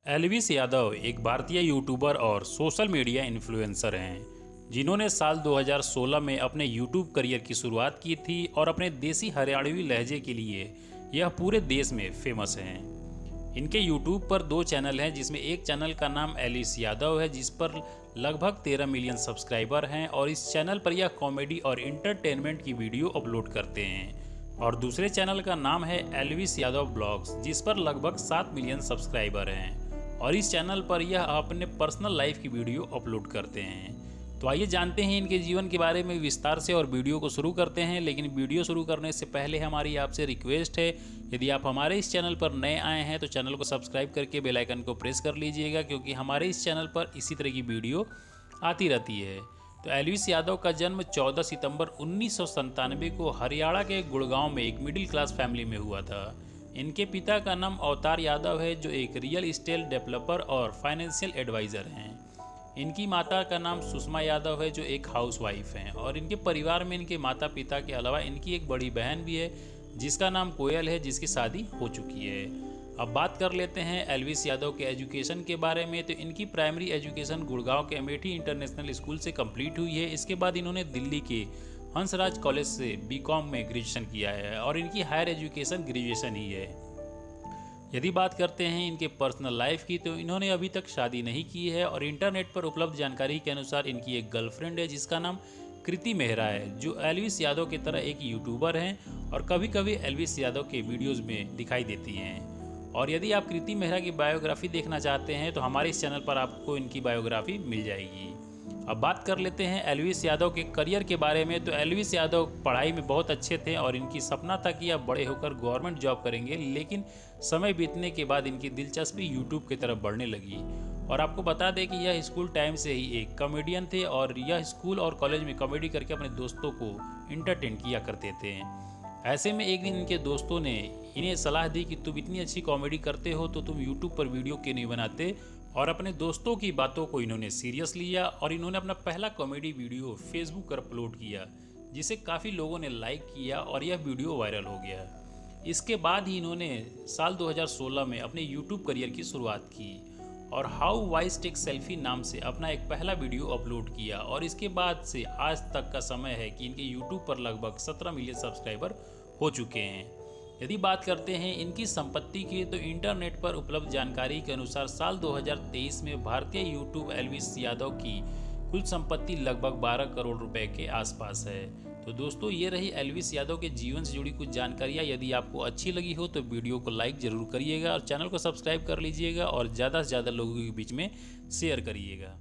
Elvis Yadav एक भारतीय YouTuber और सोशल मीडिया इन्फ्लुएंसर हैं जिन्होंने साल 2016 में अपने यूट्यूब करियर की शुरुआत की थी और अपने देसी हरियाणवी लहजे के लिए यह पूरे देश में फेमस हैं। इनके यूट्यूब पर दो चैनल हैं, जिसमें एक चैनल का नाम एल्विस यादव है जिस पर लगभग 13 मिलियन सब्सक्राइबर हैं और इस चैनल पर यह कॉमेडी और इंटरटेनमेंट की वीडियो अपलोड करते हैं। और दूसरे चैनल का नाम है एल्विस यादव ब्लॉग्स, जिस पर लगभग 7 मिलियन सब्सक्राइबर हैं और इस चैनल पर यह अपने पर्सनल लाइफ की वीडियो अपलोड करते हैं। तो आइए जानते हैं इनके जीवन के बारे में विस्तार से और वीडियो को शुरू करते हैं। लेकिन वीडियो शुरू करने से पहले हमारी आपसे रिक्वेस्ट है, यदि आप हमारे इस चैनल पर नए आए हैं तो चैनल को सब्सक्राइब करके बेल आइकन को प्रेस कर लीजिएगा, क्योंकि हमारे इस चैनल पर इसी तरह की वीडियो आती रहती है। तो एल्विस यादव का जन्म 14 सितंबर 1997 को हरियाणा के गुड़गांव में एक मिडिल क्लास फैमिली में हुआ था। इनके पिता का नाम अवतार यादव है, जो एक रियल एस्टेट डेवलपर और फाइनेंशियल एडवाइज़र हैं। इनकी माता का नाम सुषमा यादव है, जो एक हाउसवाइफ हैं। और इनके परिवार में इनके माता पिता के अलावा इनकी एक बड़ी बहन भी है जिसका नाम कोयल है, जिसकी शादी हो चुकी है। अब बात कर लेते हैं एल्विस यादव के एजुकेशन के बारे में। तो इनकी प्राइमरी एजुकेशन गुड़गांव के अमेठी इंटरनेशनल स्कूल से कंप्लीट हुई है। इसके बाद इन्होंने दिल्ली के हंसराज कॉलेज से बीकॉम में ग्रेजुएशन किया है और इनकी हायर एजुकेशन ग्रेजुएशन ही है। यदि बात करते हैं इनके पर्सनल लाइफ की, तो इन्होंने अभी तक शादी नहीं की है और इंटरनेट पर उपलब्ध जानकारी के अनुसार इनकी एक गर्लफ्रेंड है जिसका नाम कृति मेहरा है, जो एल्विस यादव की तरह एक यूट्यूबर हैं और कभी कभी एल्विस यादव के वीडियोज़ में दिखाई देती हैं। और यदि आप कृति मेहरा की बायोग्राफी देखना चाहते हैं तो हमारे इस चैनल पर आपको इनकी बायोग्राफी मिल जाएगी। अब बात कर लेते हैं एल्विस यादव के करियर के बारे में। तो एल्विस यादव पढ़ाई में बहुत अच्छे थे और इनकी सपना था कि अब बड़े होकर गवर्नमेंट जॉब करेंगे, लेकिन समय बीतने के बाद इनकी दिलचस्पी यूट्यूब की तरफ बढ़ने लगी। और आपको बता दें कि यह स्कूल टाइम से ही एक कॉमेडियन थे और यह स्कूल और कॉलेज में कॉमेडी करके अपने दोस्तों को इंटरटेन किया करते थे। ऐसे में एक दिन इनके दोस्तों ने इन्हें सलाह दी कि तुम इतनी अच्छी कॉमेडी करते हो तो तुम यूट्यूब पर वीडियो क्यों नहीं बनाते। और अपने दोस्तों की बातों को इन्होंने सीरियस लिया और इन्होंने अपना पहला कॉमेडी वीडियो फेसबुक पर अपलोड किया, जिसे काफ़ी लोगों ने लाइक किया और यह वीडियो वायरल हो गया। इसके बाद ही इन्होंने साल 2016 में अपने यूट्यूब करियर की शुरुआत की और हाउ वाइज टेक सेल्फी नाम से अपना एक पहला वीडियो अपलोड किया। और इसके बाद से आज तक का समय है कि इनके यूट्यूब पर लगभग 17 मिलियन सब्सक्राइबर हो चुके हैं। यदि बात करते हैं इनकी संपत्ति की, तो इंटरनेट पर उपलब्ध जानकारी के अनुसार साल 2023 में भारतीय यूट्यूब एल्विस यादव की कुल संपत्ति लगभग 12 करोड़ रुपए के आसपास है। तो दोस्तों, ये रही एल्विस यादव के जीवन से जुड़ी कुछ जानकारियाँ। यदि आपको अच्छी लगी हो तो वीडियो को लाइक ज़रूर करिएगा और चैनल को सब्सक्राइब कर लीजिएगा और ज़्यादा से ज़्यादा लोगों के बीच में शेयर करिएगा।